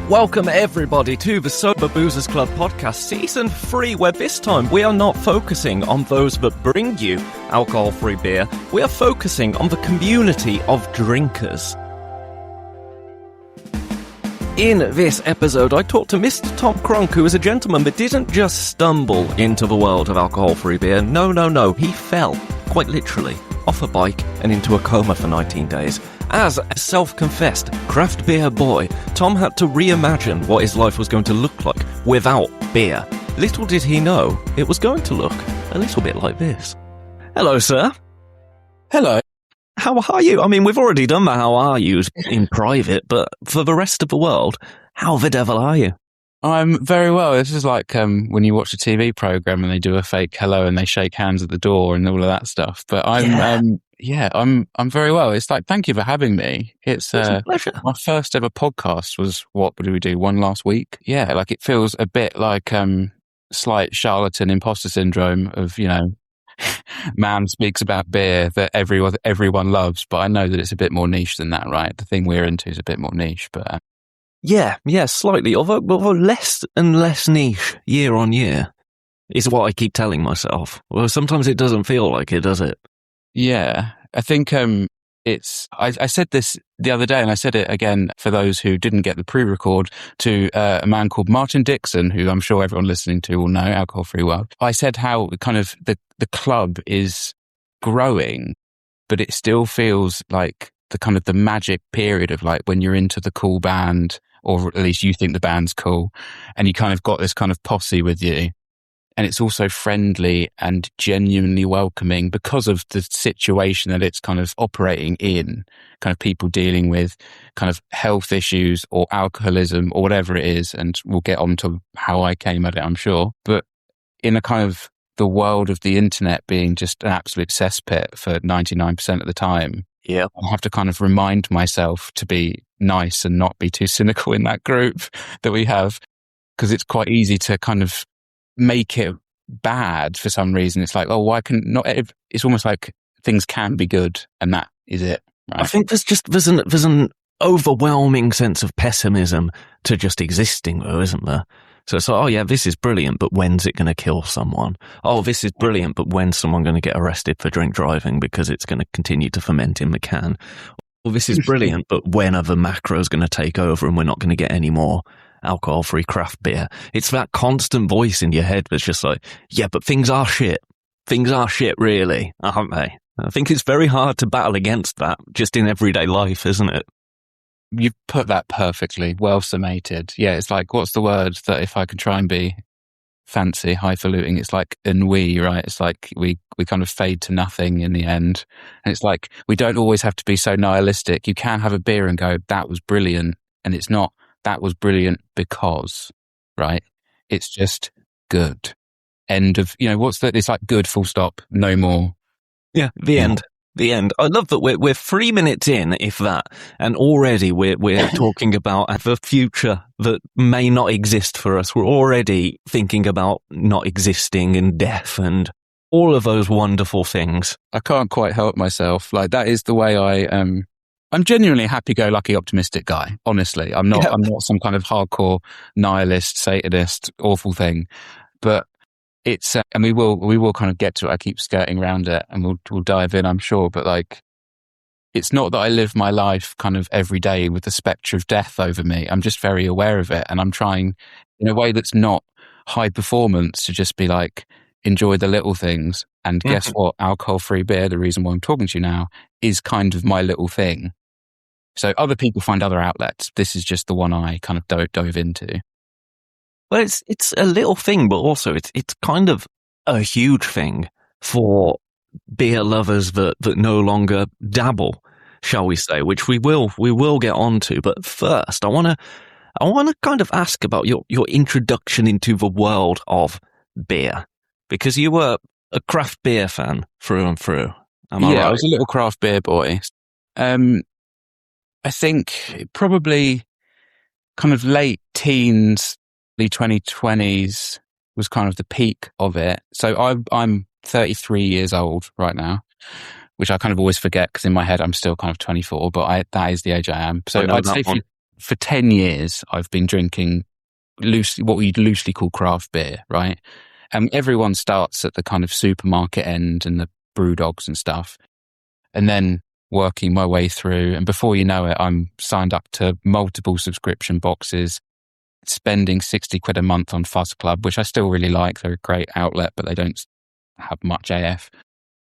Welcome everybody to the Sober Boozers Club podcast season 3, where this time we are not focusing on those that bring you alcohol-free beer. We are focusing on the community of drinkers. In this episode, I talked to Mr. Tom Cronk, who is a gentleman that didn't just stumble into the world of alcohol-free beer. No. He fell, quite literally, off a bike and into a coma for 19 days. As a self-confessed craft beer boy, Tom had to reimagine what his life was going to look like without beer. Little did he know, it was going to look a little bit like this. Hello, sir. Hello. How are you? I mean, we've already done the how are yous in private, but for the rest of the world, how the devil are you? I'm very well. This is like when you watch a TV program and they do a fake hello and they shake hands at the door and all of that stuff. But I'm very well. It's like, thank you for having me. It's a pleasure. My first ever podcast was, what did we do? One last week? Yeah, like it feels a bit like slight charlatan imposter syndrome of, man speaks about beer that everyone loves, but I know that it's a bit more niche than that, right? The thing we're into is a bit more niche, but yeah, slightly. Although less and less niche year on year is what I keep telling myself. Well, sometimes it doesn't feel like it, does it? Yeah, I think I said this the other day, and I said it again for those who didn't get the pre-record, to a man called Martin Dixon, who I'm sure everyone listening to will know, Alcohol Free World. I said how kind of the club is growing, but it still feels like the magic period of like when you're into the cool band, or at least you think the band's cool, and you kind of got this kind of posse with you. And it's also friendly and genuinely welcoming because of the situation that it's kind of operating in, kind of people dealing with kind of health issues or alcoholism or whatever it is. And we'll get on to how I came at it, I'm sure. But in a kind of the world of the internet being just an absolute cesspit for 99% of the time, yeah, I have to kind of remind myself to be nice and not be too cynical in that group that we have, because it's quite easy to kind of make it bad for some reason. It's like, oh, why can not? It's almost like things can be good, and that is it. Right? I think there's an overwhelming sense of pessimism to just existing, though, isn't there? So it's like, oh yeah, this is brilliant, but when's it going to kill someone? Oh, this is brilliant, but when's someone going to get arrested for drink driving because it's going to continue to ferment in the can? Well, this is brilliant, but when are the macros going to take over and we're not going to get any more alcohol-free craft beer? It's that constant voice in your head that's just like, yeah, but things are shit. Things are shit, really, aren't they? I think it's very hard to battle against that just in everyday life, isn't it? You've put that perfectly, well summated. Yeah, it's like, what's the word that if I could try and be fancy, highfalutin, it's like ennui, right? It's like we kind of fade to nothing in the end. And it's like, we don't always have to be so nihilistic. You can have a beer and go, that was brilliant. And it's not, that was brilliant because, right? It's just good. End of, what's that? It's like good, full stop, no more. Yeah, the end. The end. I love that we're 3 minutes in, if that, and already we're talking about the future that may not exist for us. We're already thinking about not existing and death and all of those wonderful things. I can't quite help myself. Like, that is the way I'm genuinely a happy-go-lucky, optimistic guy. Honestly, I'm not some kind of hardcore nihilist, satanist, awful thing. But it's, and we will kind of get to it. I keep skirting around it, and we'll dive in, I'm sure. But like, it's not that I live my life kind of every day with the spectre of death over me. I'm just very aware of it, and I'm trying in a way that's not high performance to just be like, enjoy the little things. And guess what? Alcohol-free beer, the reason why I'm talking to you now, is kind of my little thing. So other people find other outlets. This is just the one I kind of dove into. Well, it's a little thing, but also it's kind of a huge thing for beer lovers that no longer dabble, shall we say, which we will get onto. But first, I want to kind of ask about your introduction into the world of beer, because you were a craft beer fan through and through. Am I right? I was a little craft beer boy. I think probably kind of late teens, early 2020s was kind of the peak of it. So I'm 33 years old right now, which I kind of always forget because in my head I'm still kind of 24, but that is the age I am. So I'd say for 10 years, I've been drinking what we loosely call craft beer, right? And everyone starts at the kind of supermarket end and the brew dogs and stuff, and then working my way through. And before you know it, I'm signed up to multiple subscription boxes, spending 60 quid a month on Fuzz Club, which I still really like. They're a great outlet, but they don't have much AF,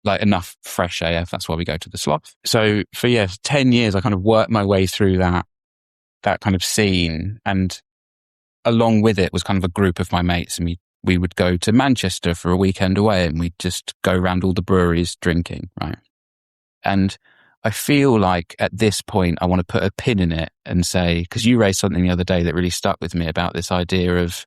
like enough fresh AF. That's why we go to the sloth. So for 10 years, I kind of worked my way through that kind of scene. And along with it was kind of a group of my mates, and we would go to Manchester for a weekend away, and we'd just go around all the breweries drinking, right? And I feel like at this point, I want to put a pin in it and say, because you raised something the other day that really stuck with me about this idea of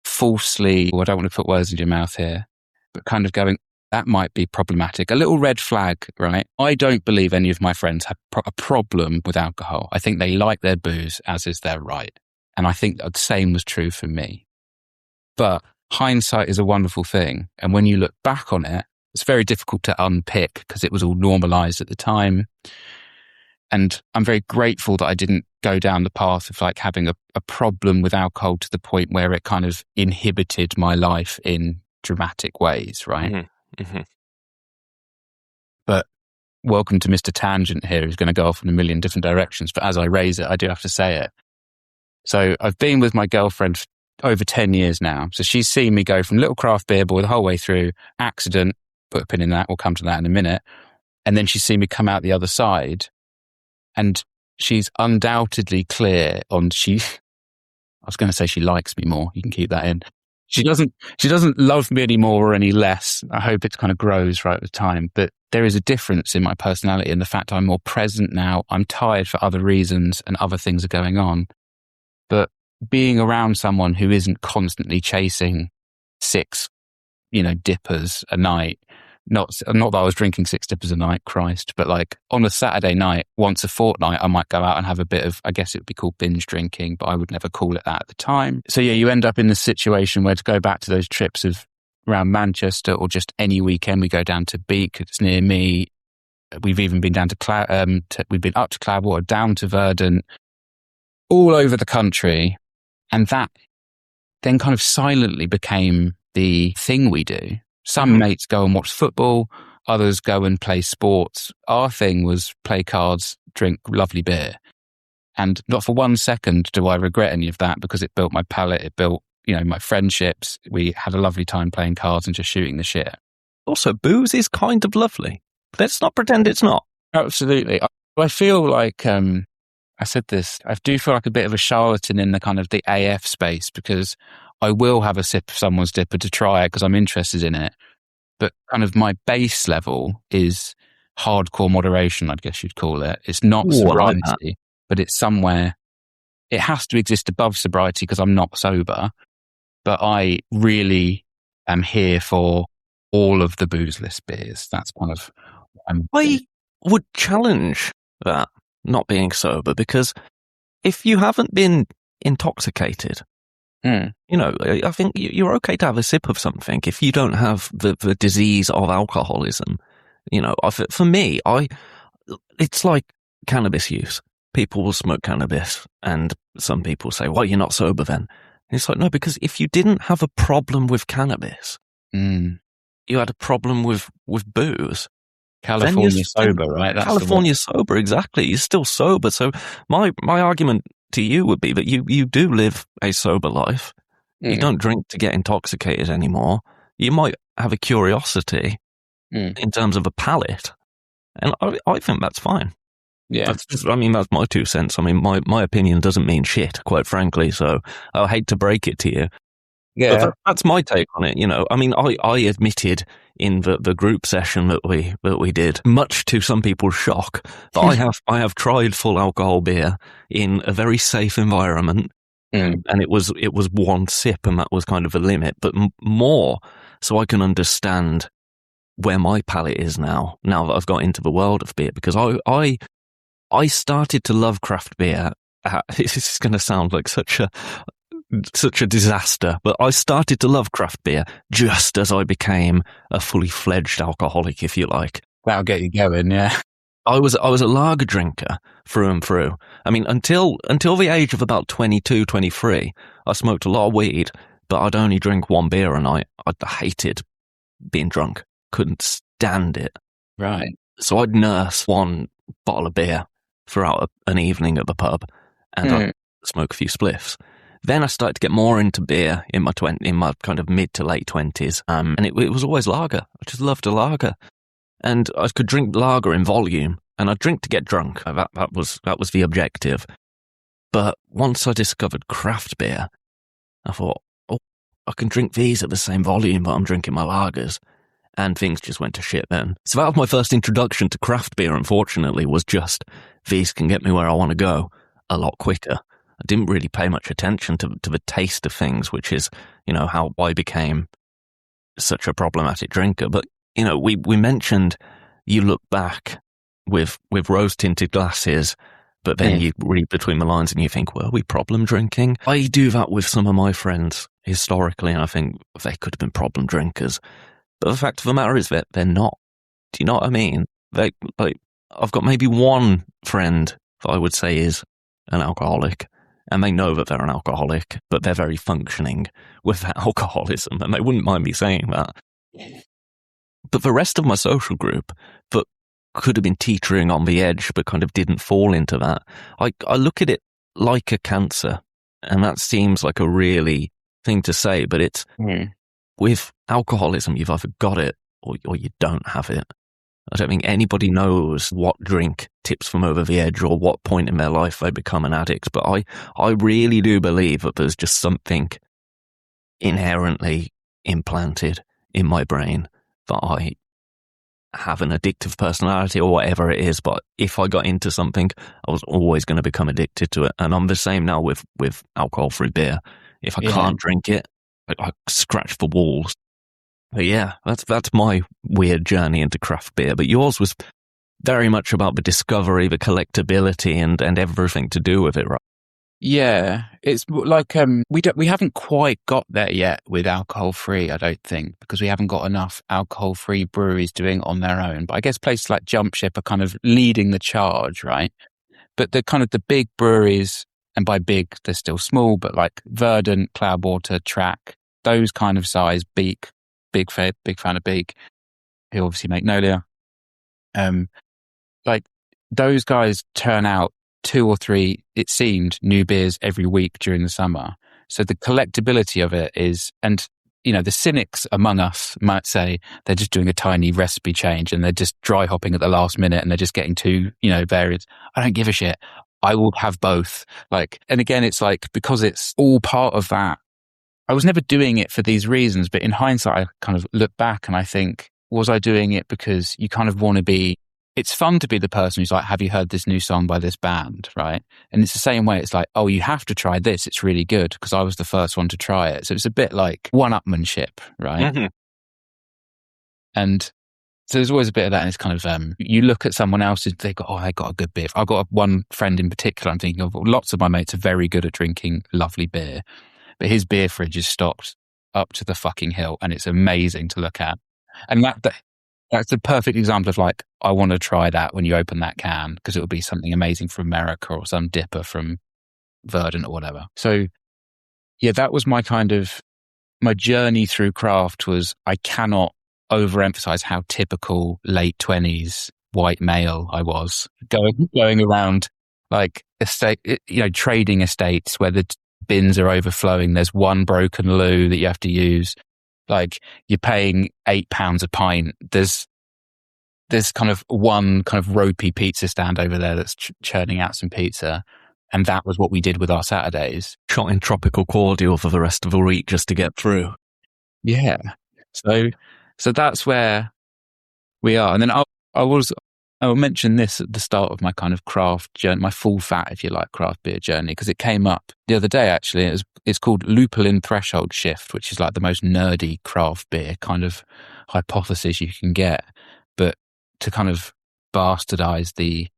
falsely, I don't want to put words in your mouth here, but kind of going, that might be problematic. A little red flag, right? I don't believe any of my friends have a problem with alcohol. I think they like their booze, as is their right. And I think the same was true for me. But hindsight is a wonderful thing. And when you look back on it, it's very difficult to unpick because it was all normalized at the time. And I'm very grateful that I didn't go down the path of like having a problem with alcohol to the point where it kind of inhibited my life in dramatic ways, right? Mm-hmm. Mm-hmm. But welcome to Mr. Tangent here, who's going to go off in a million different directions. But as I raise it, I do have to say it. So I've been with my girlfriend for over 10 years now. So she's seen me go from little craft beer boy the whole way through, accident, put a pin in that, we'll come to that in a minute. And then she's seen me come out the other side. And she's undoubtedly clear on I was going to say she likes me more. You can keep that in. She doesn't love me any more or any less. I hope it kind of grows right with time. But there is a difference in my personality and the fact I'm more present now. I'm tired for other reasons and other things are going on. But being around someone who isn't constantly chasing 6, dippers a night, not that I was drinking 6 dippers a night, Christ, but like on a Saturday night, once a fortnight, I might go out and have a bit of, I guess it would be called binge drinking, but I would never call it that at the time. So you end up in this situation where, to go back to those trips of around Manchester or just any weekend, we go down to Beak, it's near me. We've even been down to we've been up to Cloudwater, down to Verdant, all over the country. And that then kind of silently became the thing we do. Some mates go and watch football, others go and play sports. Our thing was play cards, drink lovely beer. And not for 1 second do I regret any of that, because it built my palate, it built, my friendships. We had a lovely time playing cards and just shooting the shit. Also, booze is kind of lovely. Let's not pretend it's not. Absolutely. I feel like, I said this, I do feel like a bit of a charlatan in the kind of the AF space, because I will have a sip of someone's dipper to try it because I'm interested in it. But kind of my base level is hardcore moderation, I guess you'd call it. It's not sobriety, but it's somewhere, it has to exist above sobriety because I'm not sober. But I really am here for all of the boozeless beers. That's kind of I would challenge that, not being sober, because if you haven't been intoxicated, I think you're okay to have a sip of something if you don't have the disease of alcoholism. For me, it's like cannabis use. People will smoke cannabis, and some people say, well, you're not sober then. And it's like, no, because if you didn't have a problem with cannabis, you had a problem with booze. California sober, right? That's California sober, exactly. You're still sober. So my argument to you would be that you do live a sober life. You don't drink to get intoxicated anymore. You might have a curiosity in terms of a palate. And I think that's fine. Yeah. That's my 2 cents. My opinion doesn't mean shit, quite frankly. So I hate to break it to you. Yeah. But that's my take on it. I admitted in the group session that we did, much to some people's shock, that I have tried full alcohol beer in a very safe environment, and it was 1 sip, and that was kind of the limit. But more so I can understand where my palate is now that I've got into the world of beer, because I started to love craft beer. This is going to sound like such a disaster, but I started to love craft beer just as I became a fully fledged alcoholic, if you like. That'll get you going, yeah. I was a lager drinker through and through. I mean, until the age of about 22, 23, I smoked a lot of weed, but I'd only drink one beer a night. I hated being drunk. Couldn't stand it. Right. So I'd nurse one bottle of beer throughout an evening at the pub, and I'd smoke a few spliffs. Then I started to get more into beer in my kind of mid to late 20s, and it was always lager. I just loved a lager. And I could drink lager in volume, and I'd drink to get drunk. That was the objective. But once I discovered craft beer, I thought, oh, I can drink these at the same volume, but I'm drinking my lagers. And things just went to shit then. So that was my first introduction to craft beer, unfortunately, was just, these can get me where I want to go a lot quicker. I didn't really pay much attention to the taste of things, which is, how I became such a problematic drinker. But, we mentioned you look back with rose-tinted glasses, but then you read between the lines and you think, were we problem drinking? I do that with some of my friends historically, and I think they could have been problem drinkers. But the fact of the matter is that they're not. Do you know what I mean? I've got maybe one friend that I would say is an alcoholic, and they know that they're an alcoholic, but they're very functioning with that alcoholism, and they wouldn't mind me saying that. But the rest of my social group that could have been teetering on the edge but kind of didn't fall into that, I look at it like a cancer, and that seems like a really thing to say, but it's with alcoholism, you've either got it or you don't have it. I don't think anybody knows what drink tips them over the edge or what point in their life they become an addict, but I really do believe that there's just something inherently implanted in my brain that I have an addictive personality or whatever it is, but if I got into something, I was always going to become addicted to it. And I'm the same now with alcohol-free beer. If I can't drink it, I scratch the walls. But yeah, that's my weird journey into craft beer. But yours was very much about the discovery, the collectability, and everything to do with it, right? Yeah, it's like we haven't quite got there yet with alcohol free. I don't think, because we haven't got enough alcohol free breweries doing it on their own. But I guess places like Jump Ship are kind of leading the charge, right? But the big breweries, and by big they're still small, but like Verdant, Cloudwater, Track, those kind of size, Beak, big fan of Beak, who obviously make Nolia. Like those guys turn out 2 or 3, it seemed, new beers every week during the summer. So the collectability of it is, and the cynics among us might say they're just doing a tiny recipe change and they're just dry hopping at the last minute and they're just getting 2, variants. I don't give a shit. I will have both. And again, it's like, because it's all part of that. I was never doing it for these reasons, but in hindsight, I kind of look back and I think, was I doing it because you kind of want to be, it's fun to be the person who's like, have you heard this new song by this band, right? And it's the same way. It's like, oh, you have to try this. It's really good because I was the first one to try it. So it's a bit like one-upmanship, right? Mm-hmm. And so there's always a bit of that. And it's kind of, you look at someone else, they got a good beer. I've got one friend in particular I'm thinking of. Lots of my mates are very good at drinking lovely beer, but his beer fridge is stocked up to the fucking hill and it's amazing to look at. And that's a perfect example of like, I want to try that when you open that can, because it would be something amazing from America or some dipper from Verdant or whatever. So yeah, that was my journey through craft. Was I cannot overemphasize how typical late 20s white male I was, going around like trading estates where the bins are overflowing. There's one broken loo that you have to use. Like you're paying £8 a pint. There's kind of one kind of ropey pizza stand over there that's churning out some pizza. And that was what we did with our Saturdays. Shot in tropical cordial for the rest of the week just to get through. Yeah. So that's where we are. And then I'll mention this at the start of my kind of craft journey, my full fat, if you like, craft beer journey, because it came up the other day, actually. It's called Lupulin Threshold Shift, which is like the most nerdy craft beer kind of hypothesis you can get. But to kind of bastardize the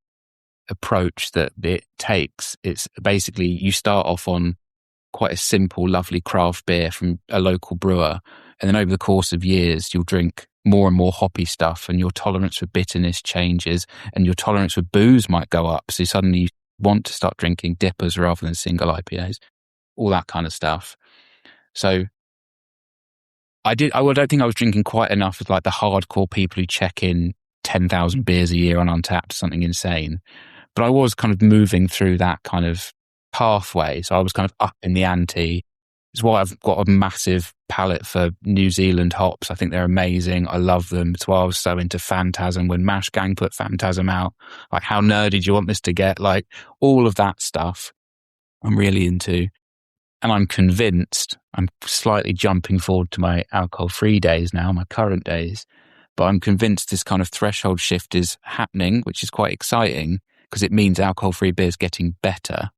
approach that it takes, it's basically you start off on quite a simple, lovely craft beer from a local brewer. And then over the course of years, you'll drink more and more hoppy stuff, and your tolerance for bitterness changes, and your tolerance for booze might go up. So suddenly you want to start drinking dippers rather than single IPAs, all that kind of stuff. So I don't think I was drinking quite enough with like the hardcore people who check in 10,000 beers a year on Untapped, something insane. But I was kind of moving through that kind of pathway. So I was kind of up in the ante. It's why I've got a massive palate for New Zealand hops. I think they're amazing. I love them. It's why I was so into Phantasm when Mash Gang put Phantasm out. Like, how nerdy do you want this to get? Like, all of that stuff I'm really into. And I'm convinced, I'm slightly jumping forward to my alcohol-free days now, my current days, but I'm convinced this kind of threshold shift is happening, which is quite exciting because it means alcohol-free beers getting better.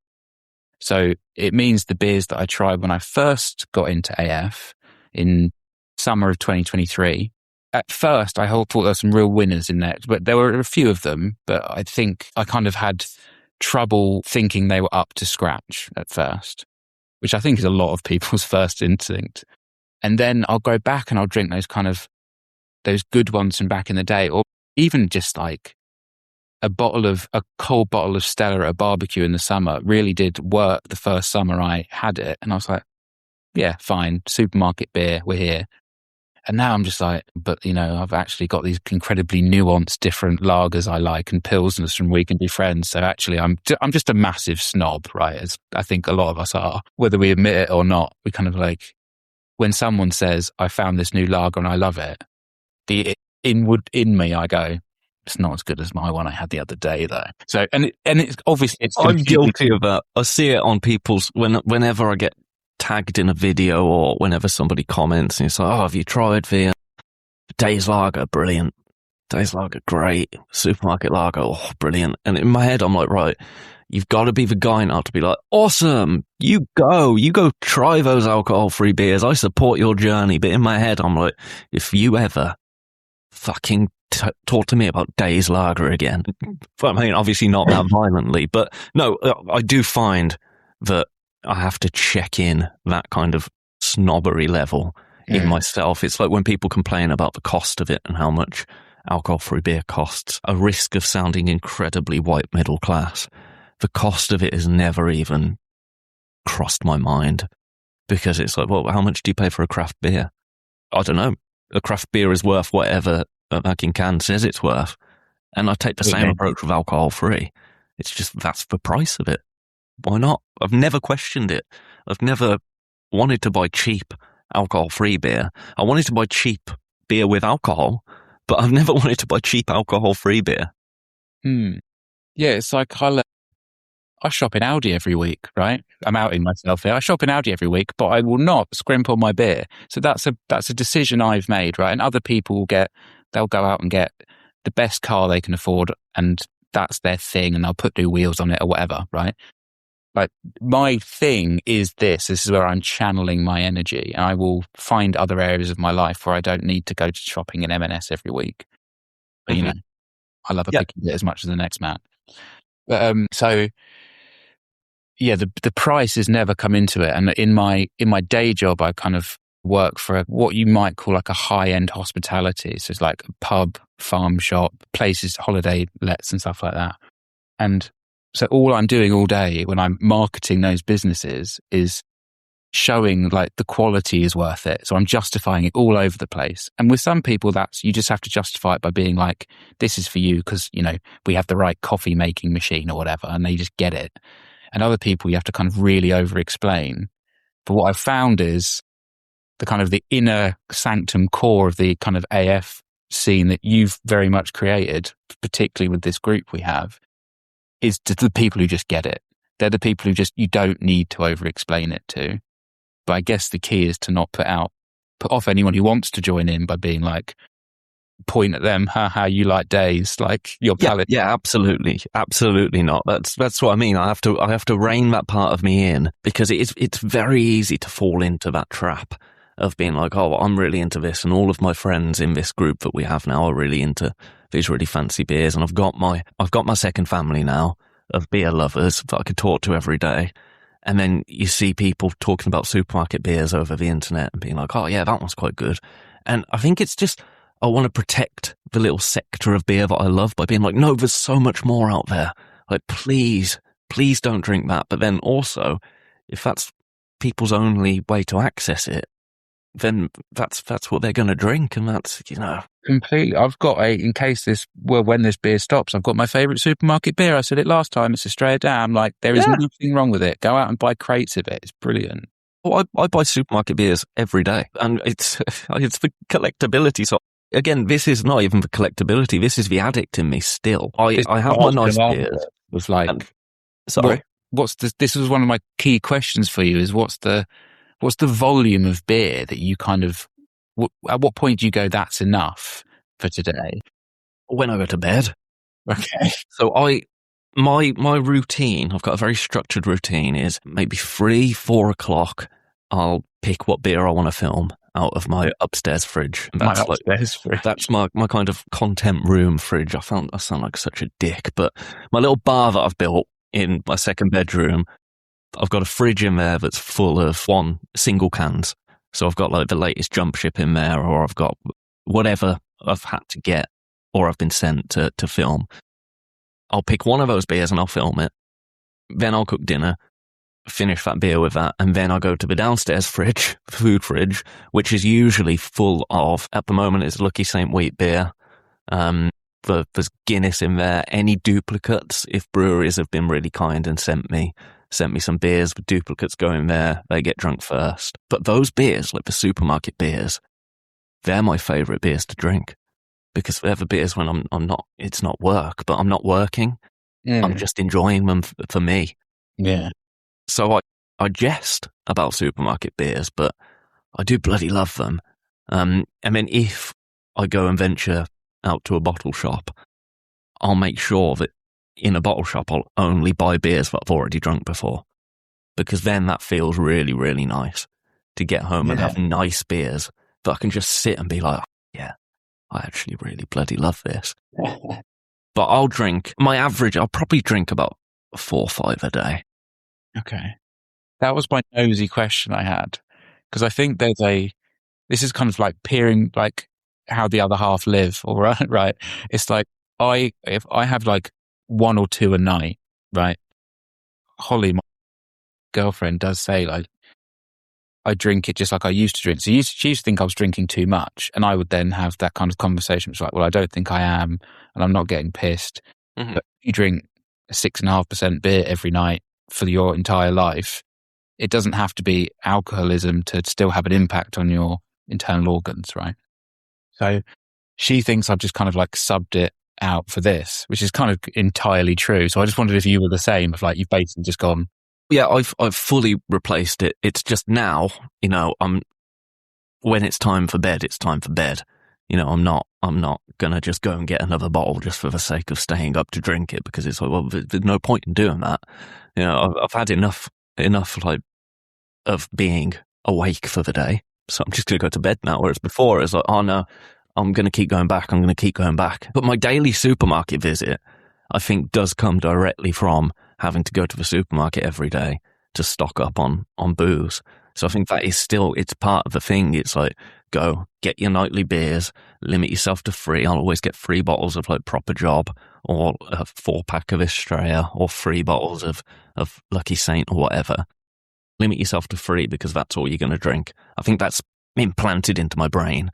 So it means the beers that I tried when I first got into AF in summer of 2023, at first I thought there were some real winners in there, but there were a few of them, but I think I kind of had trouble thinking they were up to scratch at first, which I think is a lot of people's first instinct. And then I'll go back and I'll drink those good ones from back in the day, or even just like a cold bottle of Stella at a barbecue in the summer really did work the first summer I had it. And I was like, yeah, fine, supermarket beer, we're here. And now I'm just like, but I've actually got these incredibly nuanced different lagers I like and pilsners from We Can Be Friends. So actually I'm just a massive snob, right? As I think a lot of us are, whether we admit it or not. We kind of like, when someone says, I found this new lager and I love it, the inward in me, I go, it's not as good as my one I had the other day though. So, and it's obviously, I'm guilty of that. I see it on people's, whenever I get tagged in a video or whenever somebody comments and it's like, oh, have you tried the Days Lager? Brilliant. Days Lager, great. Supermarket Lager, oh, brilliant. And in my head, I'm like, right, you've got to be the guy now to be like, awesome, you go try those alcohol-free beers. I support your journey. But in my head, I'm like, if you ever fucking talk to me about Days Lager again. I mean, obviously not that violently, but no, I do find that I have to check in that kind of snobbery level in myself. It's like when people complain about the cost of it and how much alcohol-free beer costs, a risk of sounding incredibly white middle class. The cost of it has never even crossed my mind because it's like, well, how much do you pay for a craft beer? I don't know. A craft beer is worth whatever a fucking can says it's worth. And I take the same approach with alcohol-free. It's just, that's the price of it. Why not? I've never questioned it. I've never wanted to buy cheap alcohol-free beer. I wanted to buy cheap beer with alcohol, but I've never wanted to buy cheap alcohol-free beer. Yeah, it's like I shop in Aldi every week, right? I'm outing myself here. I shop in Aldi every week, but I will not scrimp on my beer. So that's a decision I've made, right? And other people they'll go out and get the best car they can afford, and that's their thing, and they'll put new wheels on it or whatever, right? Like, my thing is this is where I'm channeling my energy, and I will find other areas of my life where I don't need to go to shopping in M&S every week. But, I love a picky bit as much as the next man. But, so yeah, the price has never come into it. And in my day job, I kind of work for what you might call like a high-end hospitality. So it's like a pub, farm shop, places, holiday lets and stuff like that. And so all I'm doing all day when I'm marketing those businesses is showing like the quality is worth it. So I'm justifying it all over the place. And with some people, you just have to justify it by being like, this is for you because, we have the right coffee making machine or whatever, and they just get it. And other people, you have to kind of really over-explain. But what I've found is the kind of the inner sanctum core of the kind of AF scene that you've very much created, particularly with this group we have, is the people who just get it. They're the people who you don't need to over-explain it to. But I guess the key is to not put off anyone who wants to join in by being like, point at them, haha, you like Days, like your palate. Yeah, absolutely. Absolutely not. That's what I mean. I have to rein that part of me in because it's very easy to fall into that trap of being like, oh, I'm really into this, and all of my friends in this group that we have now are really into these really fancy beers, and I've got my second family now of beer lovers that I could talk to every day. And then you see people talking about supermarket beers over the internet and being like, oh yeah, that one's quite good. And I think it's just I want to protect the little sector of beer that I love by being like, no, there's so much more out there. Like, please don't drink that. But then also, if that's people's only way to access it, then that's what they're going to drink. And that's, Completely. I've got when this beer stops, I've got my favourite supermarket beer. I said it last time. It's Australia Dam. Like, there is nothing wrong with it. Go out and buy crates of it. It's brilliant. Well, I buy supermarket beers every day, and it's the collectability. So again, this is not even the collectability. This is the addict in me still. I have my nice beers. Was like, sorry. This was one of my key questions for you. Is what's the volume of beer that you kind of? At what point do you go, that's enough for today? When I go to bed. Okay. So my routine, I've got a very structured routine, is maybe 3-4 o'clock, I'll pick what beer I want to film out of my upstairs fridge. That's my kind of content room fridge. I sound like such a dick, but my little bar that I've built in my second bedroom, I've got a fridge in there that's full of single cans. So I've got like the latest jump ship in there, or I've got whatever I've had to get or I've been sent to film. I'll pick one of those beers and I'll film it. Then I'll cook dinner, finish that beer with that, and then I'll go to the downstairs fridge, food fridge, which is usually full of, at the moment, it's Lucky St. Wheat beer. There's Guinness in there, any duplicates. If breweries have been really kind and sent me some beers with duplicates going there, they get drunk first. But those beers, like the supermarket beers, they're my favourite beers to drink. Because they're the beers when I'm not, it's not work, but I'm not working. I'm just enjoying them for me. Yeah. So I jest about supermarket beers, but I do bloody love them. And then if I go and venture out to a bottle shop, I'll make sure that in a bottle shop I'll only buy beers that I've already drunk before. Because then that feels really, really nice to get home and have nice beers that I can just sit and be like, yeah, I actually really bloody love this. But I'll probably drink about 4 or 5 a day. Okay. That was my nosy question I had. Because I think this is kind of like peering, like how the other half live, all right? Right. It's like, if I have like 1 or 2 a night, right? Holly, my girlfriend, does say like, I drink it just like I used to drink. So she used to think I was drinking too much. And I would then have that kind of conversation. It's like, well, I don't think I am. And I'm not getting pissed. Mm-hmm. But if you drink a 6.5% beer every night for your entire life, it doesn't have to be alcoholism to still have an impact on your internal organs, right? So she thinks I've just kind of like subbed it out for this, which is kind of entirely true. So I just wondered if you were the same, if like you've basically just gone, yeah, I've fully replaced it. It's just now, when it's time for bed, it's time for bed. I'm not gonna just go and get another bottle just for the sake of staying up to drink it, because it's like, well, there's no point in doing that. I've had enough like of being awake for the day, so I'm just gonna go to bed now. Whereas before it's like, oh no, I'm gonna keep going back. But my daily supermarket visit, I think, does come directly from having to go to the supermarket every day to stock up on booze. So I think that is still, it's part of the thing. It's like, go, get your nightly beers, limit yourself to 3. I'll always get 3 bottles of like Proper Job, or a 4-pack of Australia, or 3 bottles of Lucky Saint or whatever. Limit yourself to 3 because that's all you're going to drink. I think that's implanted into my brain.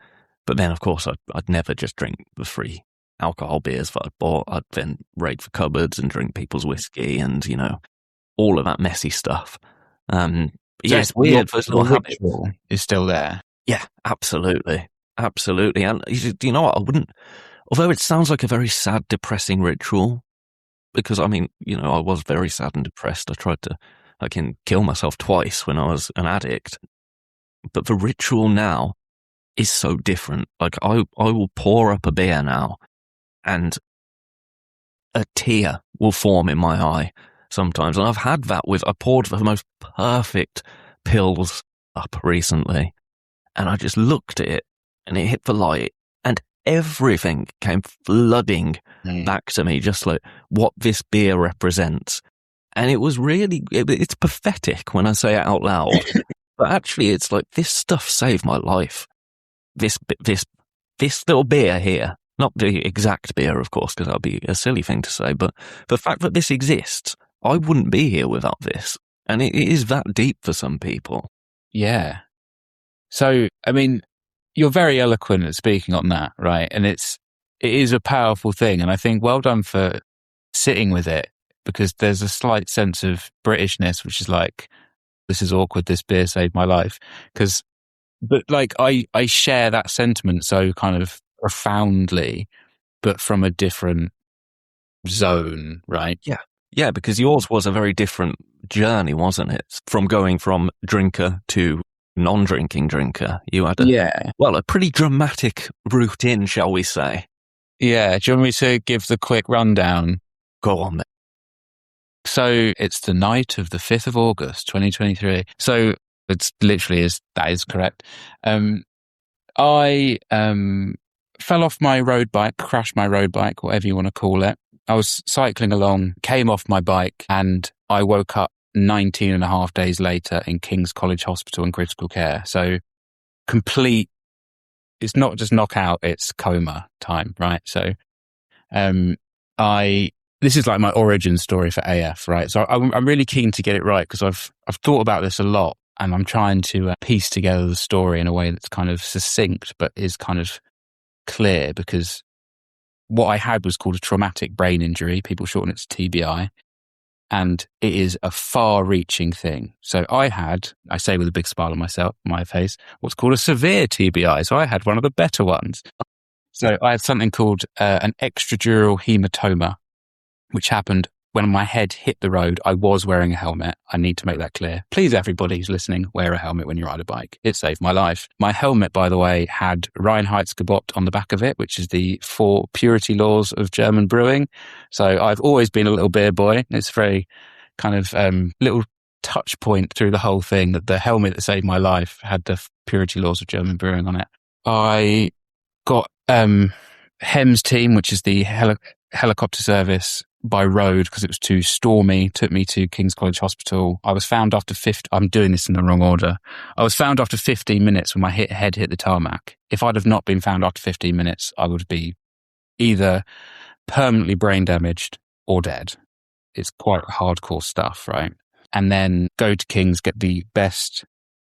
But then, of course, I'd never just drink the 3 alcohol beers that I bought. I'd then raid for cupboards and drink people's whiskey and, all of that messy stuff. Yeah, it's weird. First little habit is still there. Yeah, absolutely. Absolutely. And you know what? Although it sounds like a very sad, depressing ritual, because I was very sad and depressed. I tried to kill myself twice when I was an addict. But the ritual now is so different. Like I will pour up a beer now, and a tear will form in my eye sometimes. And I've had that I poured the most perfect pills up recently, and I just looked at it and it hit the light and everything came flooding back to me, just like what this beer represents. And it was really, it's pathetic when I say it out loud, but actually it's like, this stuff saved my life. This this little beer here, not the exact beer, of course, because that would be a silly thing to say, but the fact that this exists, I wouldn't be here without this. And it is that deep for some people. Yeah. So, I mean, you're very eloquent at speaking on that, right? And it is a powerful thing. And I think well done for sitting with it, because there's a slight sense of Britishness, which is like, this is awkward, this beer saved my life. But like, I share that sentiment so kind of profoundly, but from a different zone, right? Yeah. Yeah, because yours was a very different journey, wasn't it? From going from drinker to non-drinking drinker. You had a pretty dramatic route in, shall we say. Yeah. Do you want me to give the quick rundown? Go on then. So it's the night of the 5th of August, 2023. So it's literally that is correct. I fell off my road bike, crashed my road bike, whatever you want to call it. I was cycling along, came off my bike, and I woke up 19 and a half days later in King's College Hospital in critical care. So complete, it's not just knockout, it's coma time, right? So this is like my origin story for AF, right? So I'm really keen to get it right, because I've thought about this a lot, and I'm trying to piece together the story in a way that's kind of succinct, but is kind of clear, because what I had was called a traumatic brain injury. People shorten it to TBI. And it is a far-reaching thing. So I say with a big smile on my face, what's called a severe TBI. So I had one of the better ones. So I had something called an extradural hematoma, which happened when my head hit the road. I was wearing a helmet. I need to make that clear. Please, everybody who's listening, wear a helmet when you ride a bike. It saved my life. My helmet, by the way, had Reinheitsgebot on the back of it, which is the 4 purity laws of German brewing. So I've always been a little beer boy. It's very kind of little touch point through the whole thing that the helmet that saved my life had the purity laws of German brewing on it. I got HEMS team, which is the helicopter service, by road because it was too stormy, took me to King's College Hospital. I was found after I'm doing this in the wrong order. I was found after 15 minutes when my head hit the tarmac. If I'd have not been found after 15 minutes, I would be either permanently brain damaged or dead. It's quite hardcore stuff, right? And then go to King's, get the best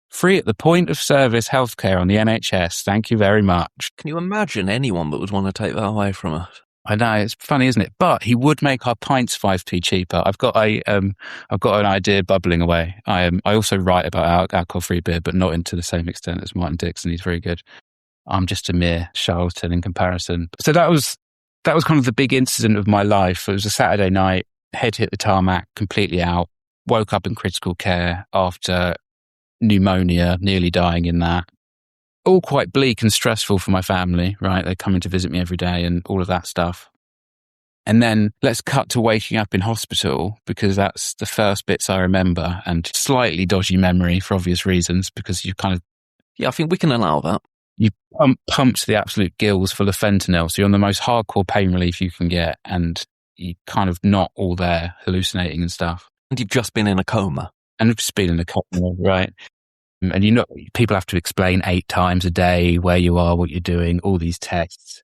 free at the point of service healthcare on the NHS. Thank you very much. Can you imagine anyone that would want to take that away from us? I know, it's funny, isn't it? But he would make our pints 5p cheaper. I've got an idea bubbling away. I also write about alcohol-free beer, but not into the same extent as Martin Dixon. He's very good. I'm just a mere charlatan in comparison. So that was kind of the big incident of my life. It was a Saturday night, head hit the tarmac, completely out, woke up in critical care after pneumonia, nearly dying in that. All quite bleak and stressful for my family, right? They're coming to visit me every day and all of that stuff. And then let's cut to waking up in hospital, because that's the first bits I remember, and slightly dodgy memory for obvious reasons, because you kind of... Yeah, I think we can allow that. You pumped the absolute gills full of fentanyl, so you're on the most hardcore pain relief you can get, and you kind of not all there, hallucinating and stuff. And you've just been in a coma. And I've just been in a coma, right? And people have to explain 8 times a day where you are, what you're doing, all these tests.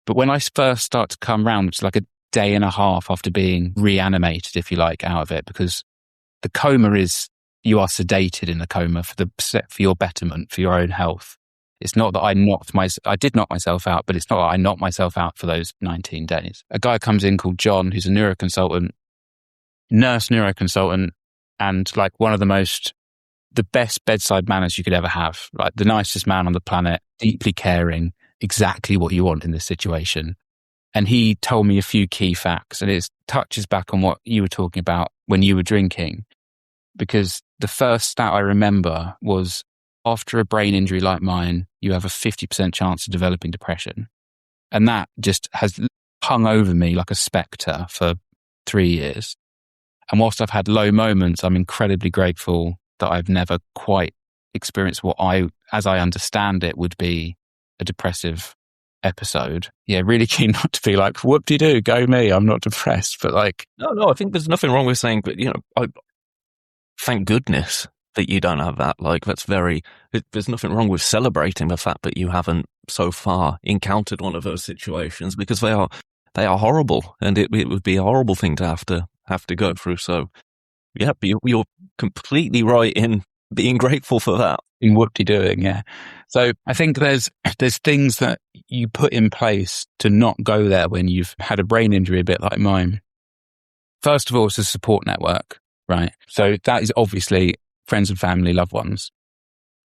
But when I first start to come round, it's like a day and a half after being reanimated, if you like, out of it, because the coma is, you are sedated in the coma for your betterment, for your own health. It's not that I did knock myself out, but it's not that I knocked myself out for those 19 days. A guy comes in called John, who's a nurse neuroconsultant, and like one of the best bedside manners you could ever have, right? The nicest man on the planet, deeply caring, exactly what you want in this situation. And he told me a few key facts, and it touches back on what you were talking about when you were drinking. Because the first stat I remember was, after a brain injury like mine, you have a 50% chance of developing depression. And that just has hung over me like a spectre for 3 years. And whilst I've had low moments, I'm incredibly grateful that I've never quite experienced what as I understand it, would be a depressive episode. Yeah, really keen not to be like, whoop-de-doo, go me, I'm not depressed. But like... No, I think there's nothing wrong with saying, but thank goodness that you don't have that. Like, there's nothing wrong with celebrating the fact that you haven't so far encountered one of those situations, because they are horrible, and it would be a horrible thing to have to go through. So, yeah, you're completely right in being grateful for that. In whoop-de-doing, yeah. So I think there's things that you put in place to not go there when you've had a brain injury, a bit like mine. First of all, it's a support network, right? So that is obviously friends and family, loved ones.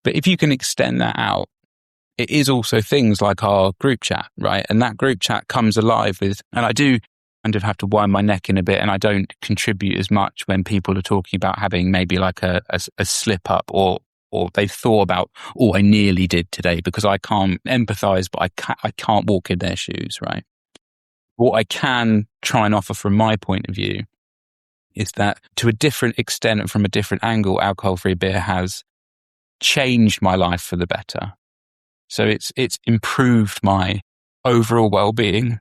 But if you can extend that out, it is also things like our group chat, right? And that group chat comes alive with, and I do kind of have to wind my neck in a bit, and I don't contribute as much when people are talking about having maybe like a slip up, or they've thought about, oh, I nearly did today, because I can't empathize, but I can't walk in their shoes, right? What I can try and offer from my point of view is that, to a different extent and from a different angle, alcohol-free beer has changed my life for the better. So it's improved my overall well-being.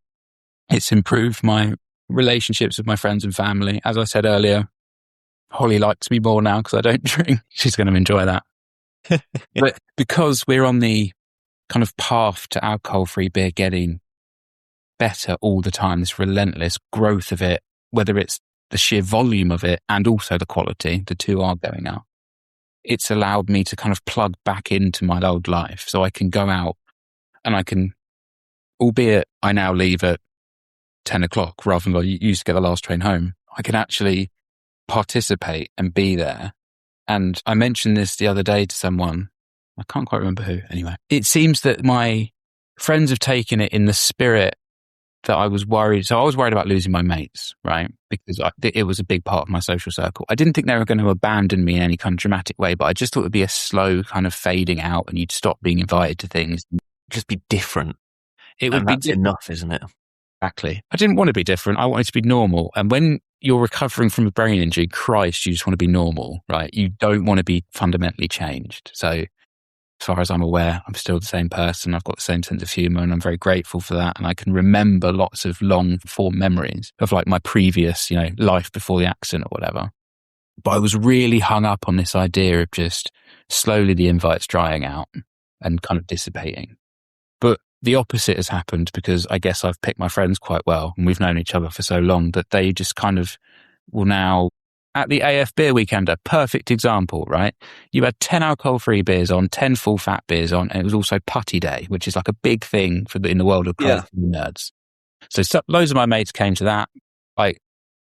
It's improved my relationships with my friends and family. As I said earlier, Holly likes me more now because I don't drink. She's going to enjoy that. But because we're on the kind of path to alcohol-free beer getting better all the time, this relentless growth of it, whether it's the sheer volume of it and also the quality, the two are going up. It's allowed me to kind of plug back into my old life. So I can go out and I can, albeit I now leave at 10 o'clock rather than I used to get the last train home, I can actually participate and be there. And I mentioned this the other day to someone, I can't quite remember who anyway. It seems that my friends have taken it in the spirit that I was worried. So I was worried about losing my mates, right? Because it was a big part of my social circle. I didn't think they were going to abandon me in any kind of dramatic way, but I just thought it would be a slow kind of fading out and you'd stop being invited to things. Just be different. It would be enough, isn't it? Exactly. I didn't want to be different. I wanted to be normal. And when you're recovering from a brain injury, Christ, you just want to be normal, right? You don't want to be fundamentally changed. So as far as I'm aware, I'm still the same person. I've got the same sense of humor and I'm very grateful for that. And I can remember lots of long form memories of like my previous, life before the accident or whatever. But I was really hung up on this idea of just slowly the invites drying out and kind of dissipating. But the opposite has happened because I guess I've picked my friends quite well and we've known each other for so long that they just kind of will now, at the AF beer weekend, a perfect example, right? You had 10 alcohol-free beers on, 10 full-fat beers on, and it was also putty day, which is like a big thing in the world of crazy nerds. So loads of my mates came to that. Like,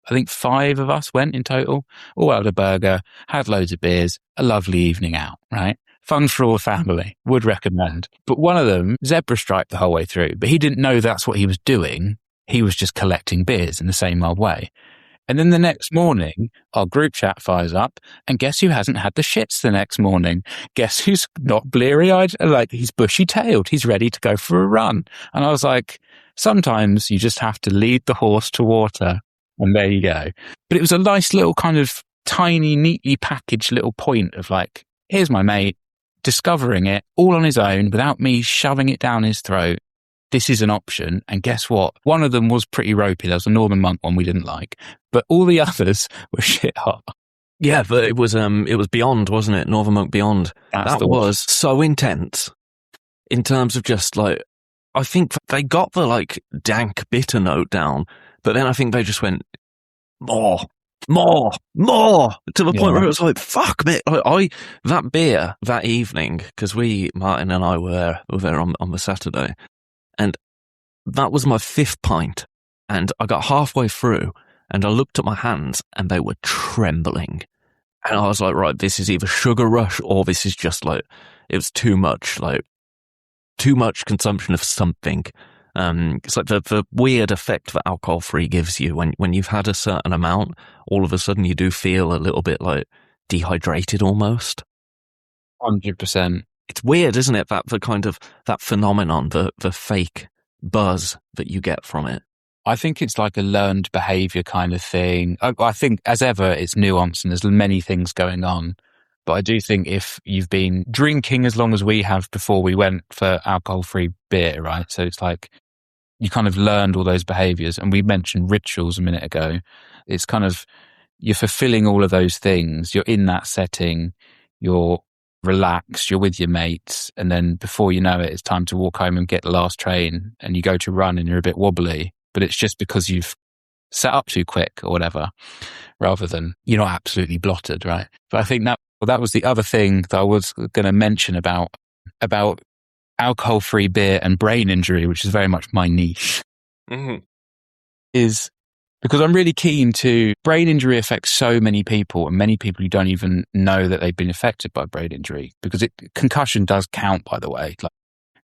I think 5 of us went in total, all had a burger, had loads of beers, a lovely evening out, right? Fun for all the family, would recommend. But one of them, zebra striped the whole way through, but he didn't know that's what he was doing. He was just collecting beers in the same old way. And then the next morning, our group chat fires up, and guess who hasn't had the shits the next morning? Guess who's not bleary-eyed? Like, he's bushy-tailed. He's ready to go for a run. And I was like, sometimes you just have to lead the horse to water, and there you go. But it was a nice little kind of tiny, neatly packaged little point of like, here's my mate, discovering it all on his own without me shoving it down his throat. This is an option. And guess what? One of them was pretty ropey. There was a Northern Monk one we didn't like, but all the others were shit hot. Yeah, but it was Beyond, wasn't it? Northern Monk Beyond. That was so intense in terms of just like, I think they got the like dank bitter note down, but then I think they just went more to the point where it was like, fuck me. That beer that evening, because Martin and I were there on the Saturday, and that was my 5th pint, and I got halfway through and I looked at my hands and they were trembling, and I was like, right, this is either sugar rush or this is just like, it was too much consumption of something. It's like the weird effect that alcohol-free gives you when you've had a certain amount, all of a sudden you do feel a little bit like dehydrated almost. 100%. It's weird, isn't it? That the kind of that phenomenon, the fake buzz that you get from it. I think it's like a learned behavior kind of thing. I think, as ever, it's nuanced and there's many things going on. But I do think if you've been drinking as long as we have before we went for alcohol-free beer, right? So it's like you kind of learned all those behaviors. And we mentioned rituals a minute ago. It's kind of, you're fulfilling all of those things. You're in that setting. You're relaxed, you're with your mates, and then before you know it, it's time to walk home and get the last train, and you go to run and you're a bit wobbly, but it's just because you've set up too quick or whatever, rather than you're not absolutely blotted, right? But I think that was the other thing that I was going to mention about alcohol-free beer and brain injury, which is very much my niche, is because I'm really keen to. Brain injury affects so many people, and many people who don't even know that they've been affected by brain injury, because concussion does count, by the way. Like,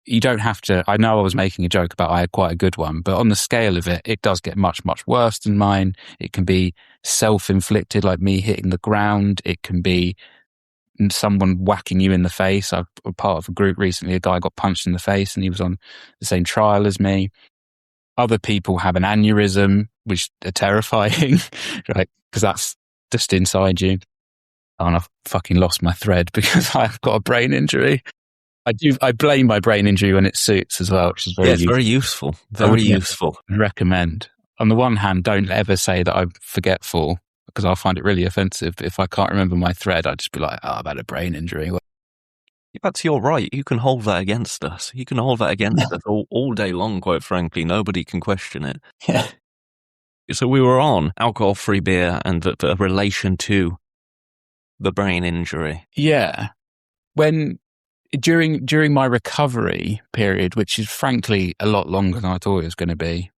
you don't have to. I know I was making a joke about I had quite a good one, but on the scale of it, it does get much, much worse than mine. It can be self-inflicted, like me hitting the ground. It can be someone whacking you in the face. I was part of a group recently. A guy got punched in the face and he was on the same trial as me. Other people have an aneurysm, which are terrifying, right? Because that's just inside you. And I've fucking lost my thread because I've got a brain injury. I blame my brain injury when it suits as well, which is very useful. Very useful. Very useful. I recommend. On the one hand, don't ever say that I'm forgetful, because I'll find it really offensive. But if I can't remember my thread, I'd just be like, I've had a brain injury. That's your right. You can hold that against us. You can hold that against us all day long, quite frankly. Nobody can question it. Yeah. So we were on alcohol-free beer and the relation to the brain injury. Yeah. During my recovery period, which is frankly a lot longer than I thought it was going to be.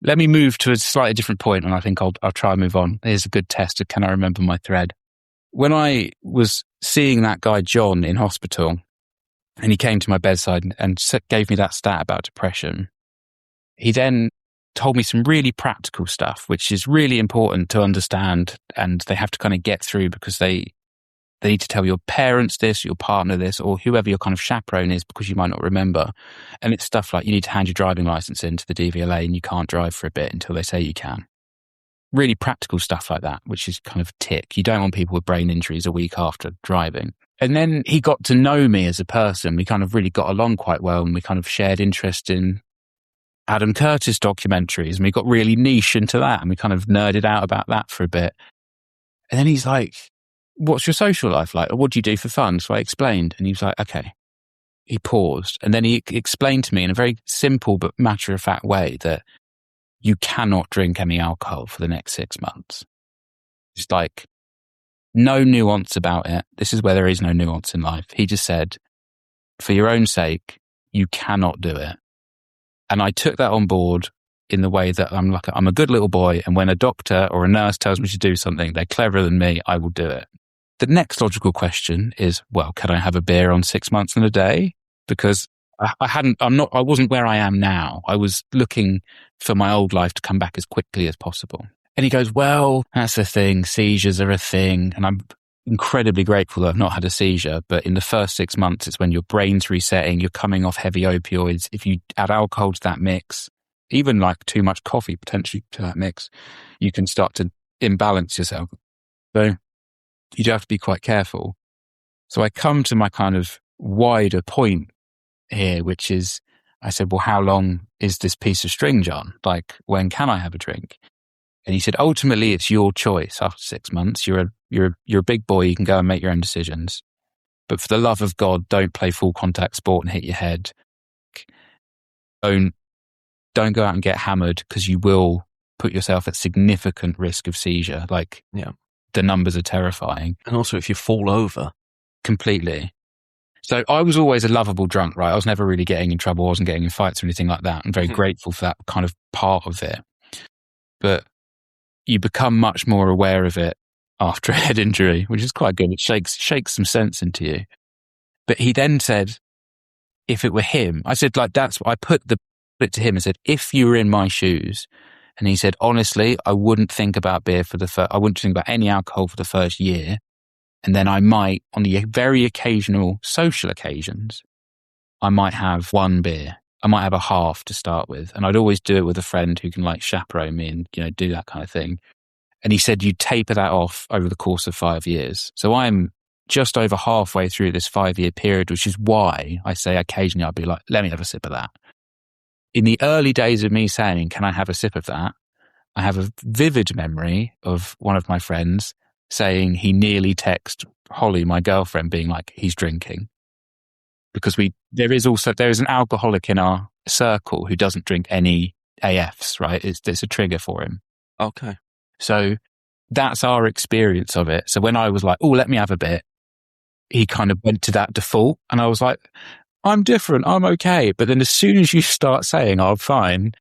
Let me move to a slightly different point, and I think I'll try and move on. Here's a good test of can I remember my thread. When I was seeing that guy John in hospital, and he came to my bedside and gave me that stat about depression, he then told me some really practical stuff, which is really important to understand, and they have to kind of get through because they need to tell your parents this, your partner this, or whoever your kind of chaperone is, because you might not remember. And it's stuff like you need to hand your driving license in to the DVLA and you can't drive for a bit until they say you can. Really practical stuff like that, which is kind of tick. You don't want people with brain injuries a week after driving. And then he got to know me as a person. We kind of really got along quite well, and we kind of shared interest in Adam Curtis documentaries, and we got really niche into that, and we kind of nerded out about that for a bit. And then he's like, what's your social life like? Or what do you do for fun? So I explained, and he was like, okay. He paused, and then he explained to me in a very simple but matter-of-fact way that you cannot drink any alcohol for the next 6 months. It's like, no nuance about it. This is where there is no nuance in life. He just said, for your own sake, you cannot do it. And I took that on board in the way that I'm a good little boy, and when a doctor or a nurse tells me to do something, they're cleverer than me, I will do it. The next logical question is, well, can I have a beer on 6 months and a day? Because I wasn't where I am now. I was looking for my old life to come back as quickly as possible. And he goes, well, that's the thing. Seizures are a thing. And I'm incredibly grateful that I've not had a seizure. But in the first 6 months, it's when your brain's resetting, you're coming off heavy opioids. If you add alcohol to that mix, even like too much coffee potentially to that mix, you can start to imbalance yourself. So you do have to be quite careful. So I come to my kind of wider point here, which is, I said, well, how long is this piece of string, John? Like, when can I have a drink? And he said, ultimately, it's your choice. After 6 months, you're a big boy. You can go and make your own decisions. But for the love of God, don't play full contact sport and hit your head. Don't go out and get hammered, because you will put yourself at significant risk of seizure. Like, yeah, the numbers are terrifying. And also if you fall over. Completely. So I was always a lovable drunk, right? I was never really getting in trouble. I wasn't getting in fights or anything like that. I'm very grateful for that kind of part of it. But you become much more aware of it after a head injury, which is quite good. It shakes some sense into you. But he then said, if it were him, I said, like, that's what I put it to him and said, if you were in my shoes. And he said, honestly, I wouldn't think about beer I wouldn't think about any alcohol for the first year. And then I might, on the very occasional social occasions, I might have one beer. I might have a half to start with. And I'd always do it with a friend who can like chaperone me and, do that kind of thing. And he said, you taper that off over the course of 5 years. So I'm just over halfway through this 5-year period, which is why I say occasionally I'd be like, let me have a sip of that. In the early days of me saying, can I have a sip of that? I have a vivid memory of one of my friends saying he nearly texted Holly, my girlfriend, being like, he's drinking. Because there is an alcoholic in our circle who doesn't drink any AFs, right? It's a trigger for him. Okay. So that's our experience of it. So when I was like, oh, let me have a bit, he kind of went to that default. And I was like, I'm different. I'm okay. But then as soon as you start saying, oh, I'm fine,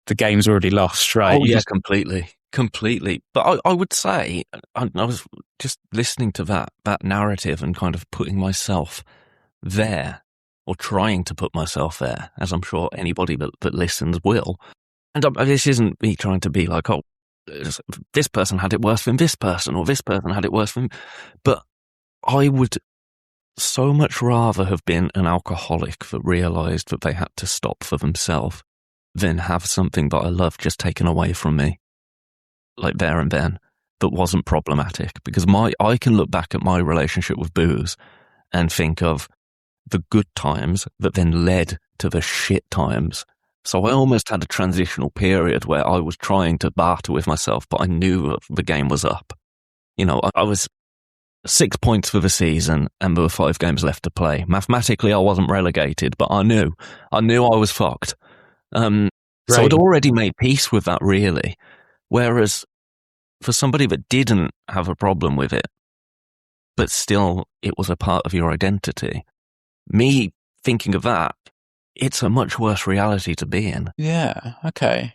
the game's already lost, right? Oh, yeah, completely. But I would say, I was just listening to that narrative and kind of putting myself there, or trying to put myself there, as I'm sure anybody that listens will. And this isn't me trying to be like, oh, this person had it worse than this person, or this person had it worse than... But I would so much rather have been an alcoholic that realised that they had to stop for themselves than have something that I love just taken away from me, like there and then, that wasn't problematic. Because I can look back at my relationship with booze and think of the good times that then led to the shit times. So I almost had a transitional period where I was trying to barter with myself, but I knew the game was up. You know, I was 6 points for the season and there were 5 games left to play. Mathematically, I wasn't relegated, but I knew I was fucked. So I'd already made peace with that, really. Whereas for somebody that didn't have a problem with it, but still it was a part of your identity, me thinking of that, it's a much worse reality to be in. Yeah, okay.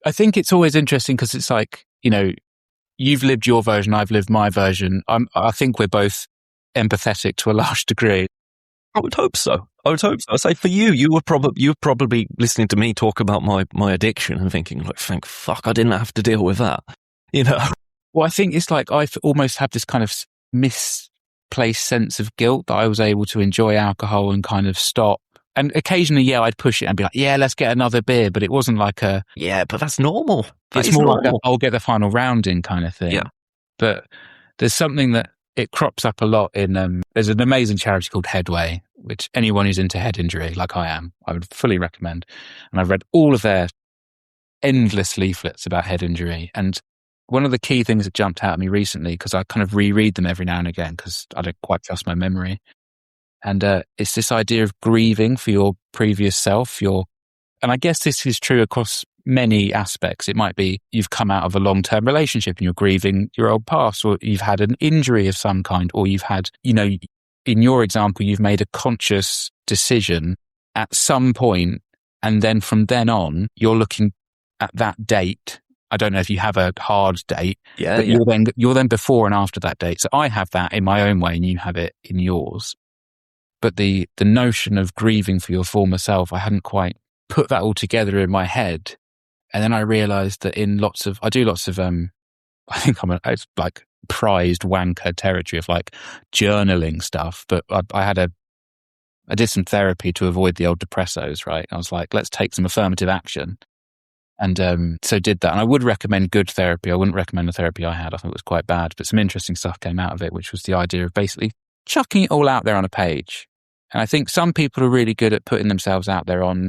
I think it's always interesting because it's like, you know, you've lived your version, I've lived my version. I think we're both empathetic to a large degree. I would hope so. I say for you were probably listening to me talk about my addiction and thinking, like, thank fuck I didn't have to deal with that. You know? Well, I think it's like I've almost had this kind of misplaced sense of guilt that I was able to enjoy alcohol and kind of stop. And occasionally, I'd push it and be like, yeah, let's get another beer. But it wasn't like yeah, but that's normal. It's more like I'll get the final round in kind of thing. Yeah. But there's something that it crops up a lot in, there's an amazing charity called Headway, which anyone who's into head injury, like I am, I would fully recommend. And I've read all of their endless leaflets about head injury. And one of the key things that jumped out at me recently, because I kind of reread them every now and again because I don't quite trust my memory. And it's this idea of grieving for your previous self. And I guess this is true across many aspects. It might be you've come out of a long-term relationship and you're grieving your old past, or you've had an injury of some kind, or you've had, you know, in your example, you've made a conscious decision at some point, and then from then on, you're looking at that date. I don't know if you have a hard date, but you're then before and after that date. So I have that in my own way and you have it in yours. But the notion of grieving for your former self, I hadn't quite put that all together in my head. And then I realized that I do lots of, I think it's like prized wanker territory of like journaling stuff. But I did some therapy to avoid the old depressos, right? I was like, let's take some affirmative action. And so did that. And I would recommend good therapy. I wouldn't recommend the therapy I had. I thought it was quite bad. But some interesting stuff came out of it, which was the idea of basically chucking it all out there on a page. And I think some people are really good at putting themselves out there on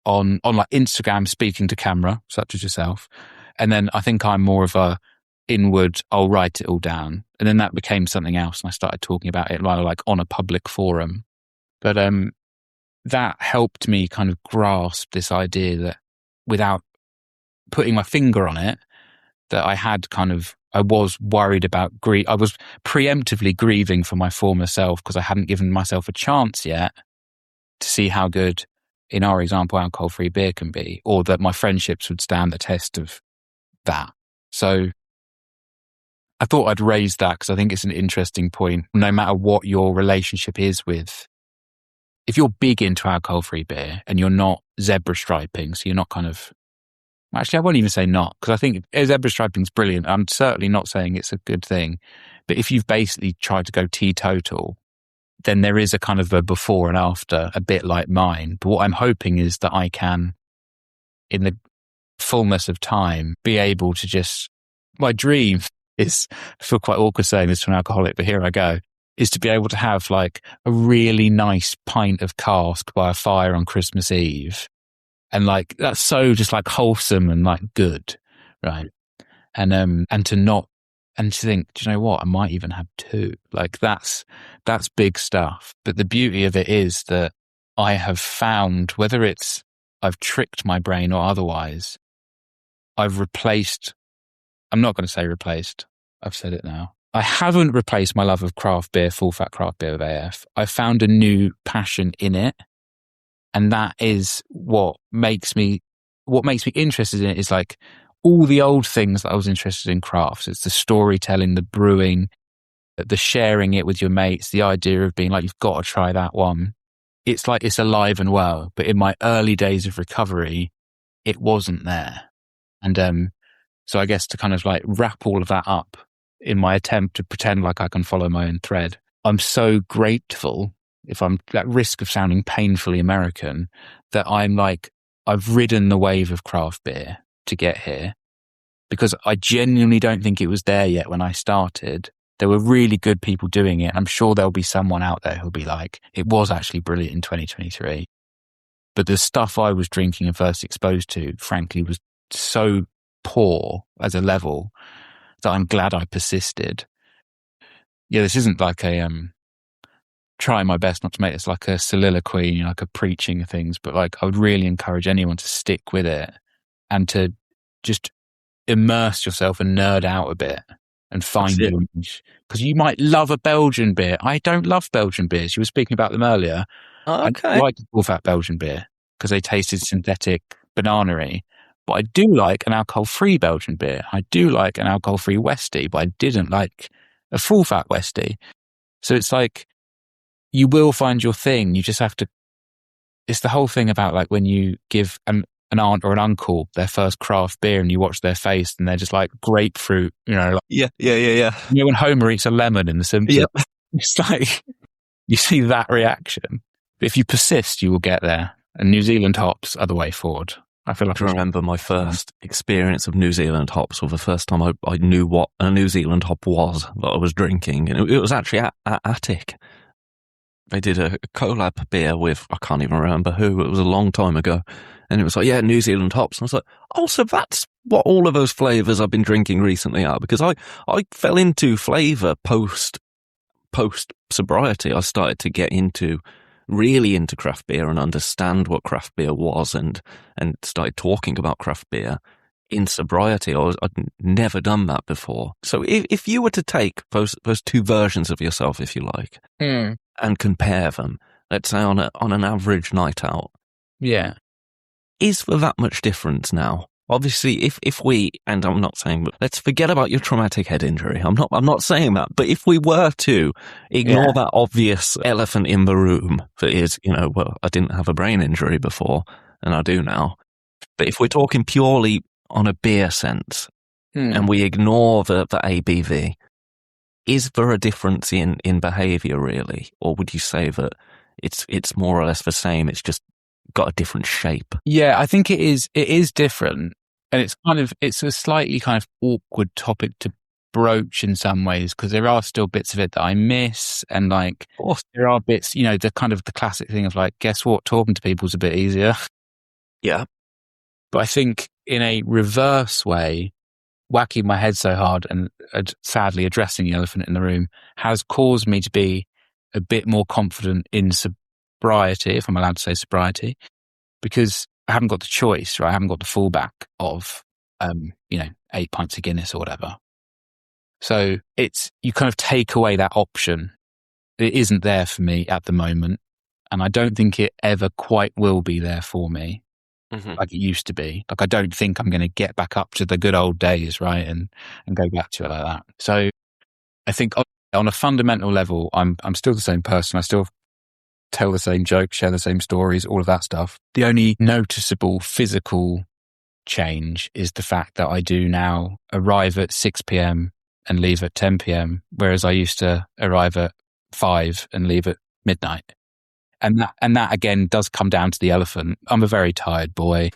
like Instagram, speaking to camera, such as yourself. And then I think I'm more of a inward, I'll write it all down. And then that became something else. And I started talking about it like on a public forum. But that helped me kind of grasp this idea that without putting my finger on it, that I was worried about I was preemptively grieving for my former self because I hadn't given myself a chance yet to see how good, in our example, alcohol-free beer can be, or that my friendships would stand the test of that. So I thought I'd raise that because I think it's an interesting point. No matter what your relationship is with, if you're big into alcohol-free beer and you're not zebra striping, so you're not kind of, actually, I won't even say not, because I think zebra striping is brilliant. I'm certainly not saying it's a good thing. But if you've basically tried to go teetotal, then there is a kind of a before and after, a bit like mine. But what I'm hoping is that I can, in the fullness of time, be able to just, my dream is, I feel quite awkward saying this to an alcoholic, but here I go, is to be able to have like a really nice pint of cask by a fire on Christmas Eve. And like, that's so just like wholesome and like good, right? And to not and to think, do you know what? I might even have 2. Like that's big stuff. But the beauty of it is that I have found, whether it's I've tricked my brain or otherwise, I'm not going to say replaced. I've said it now. I haven't replaced my love of craft beer, full fat craft beer with AF. I found a new passion in it. And that is what makes me interested in it, is like all the old things that I was interested in crafts. It's the storytelling, the brewing, the sharing it with your mates, the idea of being like, you've got to try that one. It's like it's alive and well. But in my early days of recovery, it wasn't there. And so I guess to kind of like wrap all of that up in my attempt to pretend like I can follow my own thread, I'm so grateful, if I'm at risk of sounding painfully American, that I'm like, I've ridden the wave of craft beer to get here, because I genuinely don't think it was there yet when I started. There were really good people doing it. I'm sure there'll be someone out there who'll be like, it was actually brilliant in 2023. But the stuff I was drinking and first exposed to, frankly, was so poor as a level that I'm glad I persisted. Yeah, this isn't like a trying my best not to make this like a soliloquy, like a preaching of things, but like I would really encourage anyone to stick with it and to just immerse yourself and nerd out a bit and find your niche. Because you might love a Belgian beer. I don't love Belgian beers. You were speaking about them earlier. Oh, okay. I like full fat Belgian beer because they tasted synthetic banana-y. But I do like an alcohol-free Belgian beer. I do like an alcohol-free Westie, but I didn't like a full-fat Westie. So it's like, you will find your thing. You just have to, it's the whole thing about like when you give an aunt or an uncle their first craft beer and you watch their face and they're just like grapefruit, like, Yeah. You know, when Homer eats a lemon in The Simpsons, Yep. It's like, you see that reaction. But if you persist, you will get there. And New Zealand hops are the way forward. I feel like I remember my first experience of New Zealand hops, or the first time I knew what a New Zealand hop was that I was drinking. And it was actually at Attic. They did a collab beer with, I can't even remember who, it was a long time ago. And it was like, yeah, New Zealand hops. And I was like, oh, so that's what all of those flavours I've been drinking recently are. Because I fell into flavour post sobriety. I started to get really into craft beer and understand what craft beer was and started talking about craft beer in sobriety. I'd never done that before. So if you were to take those 2 versions of yourself, if you like, and compare them, let's say on an average night out, is there that much difference now? Obviously, if we, and I'm not saying, let's forget about your traumatic head injury. I'm not saying that, but if we were to ignore that obvious elephant in the room that is, well, I didn't have a brain injury before and I do now. But if we're talking purely on a beer sense and we ignore the ABV, is there a difference in behavior really? Or would you say that it's more or less the same, it's just got a different shape? Yeah, I think it is different. And it's a slightly kind of awkward topic to broach in some ways, because there are still bits of it that I miss. And like, there are bits, the kind of the classic thing of like, guess what? Talking to people's a bit easier. Yeah. But I think in a reverse way, whacking my head so hard and sadly addressing the elephant in the room has caused me to be a bit more confident in sobriety, if I'm allowed to say sobriety, because I haven't got the choice, right? I haven't got the fallback of, 8 pints of Guinness or whatever. So you kind of take away that option. It isn't there for me at the moment. And I don't think it ever quite will be there for me like it used to be. Like, I don't think I'm going to get back up to the good old days, right? And go back to it like that. So I think on a fundamental level, I'm still the same person. I still tell the same jokes, share the same stories, all of that stuff. The only noticeable physical change is the fact that I do now arrive at 6 p.m. and leave at 10 p.m., whereas I used to arrive at 5 and leave at midnight. And that again does come down to the elephant. I'm a very tired boy.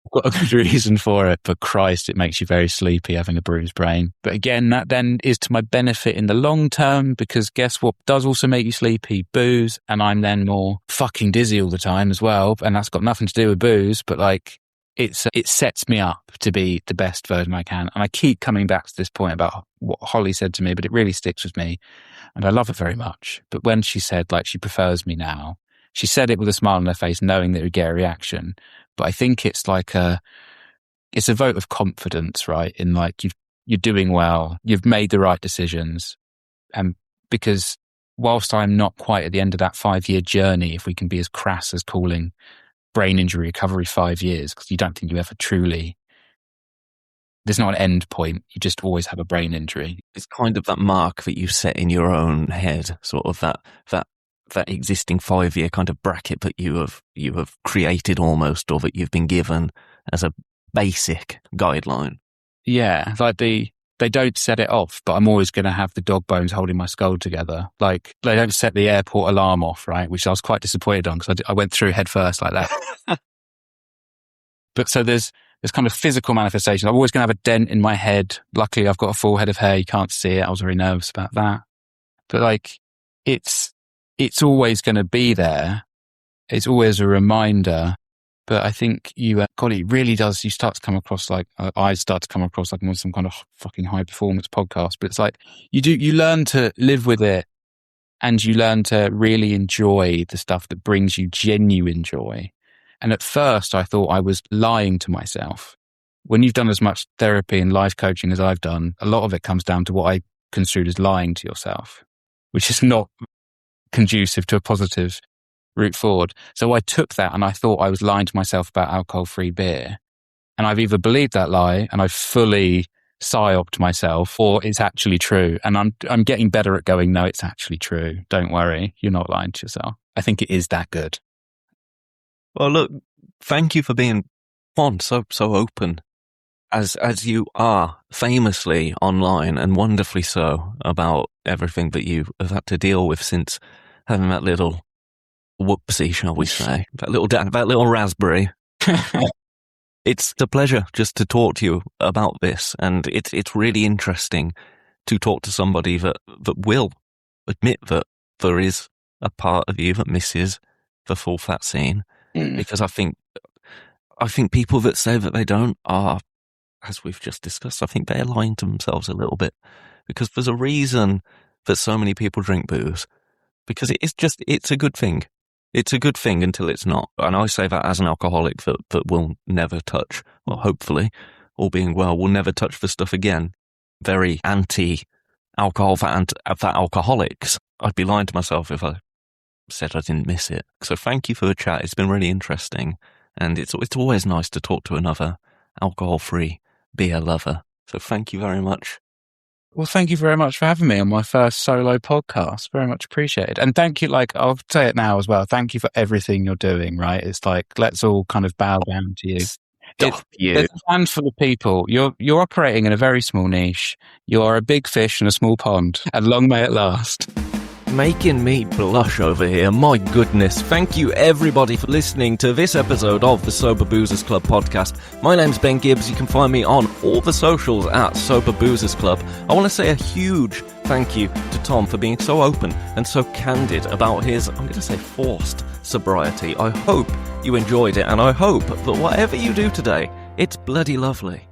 I've got a good reason for it, but Christ, it makes you very sleepy having a bruised brain. But again, that then is to my benefit in the long term, because guess what does also make you sleepy? Booze. And I'm then more fucking dizzy all the time as well. And that's got nothing to do with booze, but like, it sets me up to be the best version I can. And I keep coming back to this point about what Holly said to me, but it really sticks with me. And I love her very much. But when she said, like, she prefers me now, she said it with a smile on her face, knowing that it would get a reaction. But I think it's like it's a vote of confidence, right? In like, you're doing well, you've made the right decisions. And because whilst I'm not quite at the end of that 5-year journey, if we can be as crass as calling brain injury recovery 5 years, because you don't think you ever truly, there's not an end point. You just always have a brain injury. It's kind of that mark that you set in your own head, sort of that existing 5-year kind of bracket that you have created almost, or that you've been given as a basic guideline. Yeah, like they don't set it off, but I'm always going to have the dog bones holding my skull together. Like, they don't set the airport alarm off, right? Which I was quite disappointed on, because I went through head first like that. But so there's kind of physical manifestations. I'm always going to have a dent in my head. Luckily, I've got a full head of hair. You can't see it. I was very nervous about that. But like, it's always going to be there. It's always a reminder. But I think God, it really does. You start to come across like, I start to come across like I'm on some kind of fucking high performance podcast. But it's like, you learn to live with it, and you learn to really enjoy the stuff that brings you genuine joy. And at first I thought I was lying to myself. When you've done as much therapy and life coaching as I've done, a lot of it comes down to what I construed as lying to yourself, which is not conducive to a positive route forward. So I took that and I thought I was lying to myself about alcohol-free beer. And I've either believed that lie and I've fully psyoped myself, or it's actually true. And I'm getting better at going, no, it's actually true. Don't worry. You're not lying to yourself. I think it is that good. Well, look, thank you for being so open as you are famously online, and wonderfully so, about everything that you have had to deal with since having that little whoopsie, shall we say, that little raspberry. It's a pleasure just to talk to you about this, and it's really interesting to talk to somebody that will admit that there is a part of you that misses the full fat scene. Because I think people that say that they don't are, as we've just discussed, I think they're lying to themselves a little bit, because there's a reason that so many people drink booze, because it's a good thing. It's a good thing until it's not. And I say that as an alcoholic that will never touch, well, hopefully, all being well, will never touch the stuff again. Very anti-alcohol for alcoholics. I'd be lying to myself if I said I didn't miss it. So thank you for the chat. It's been really interesting. And it's always nice to talk to another alcohol-free beer lover. So thank you very much. Well, thank you very much for having me on my first solo podcast. Very much appreciated. And thank you, like, I'll say it now as well. Thank you for everything you're doing, right? It's like, let's all kind of bow down to you. Stop you. There's a handful of people. You're operating in a very small niche. You are a big fish in a small pond, and long may it last. Making me blush over here. My goodness. Thank you everybody for listening to this episode of the Sober Boozers Club podcast. My name's Ben Gibbs. You can find me on all the socials at Sober Boozers Club. I want to say a huge thank you to Tom for being so open and so candid about his, I'm going to say, forced sobriety. I hope you enjoyed it, and I hope that whatever you do today, it's bloody lovely.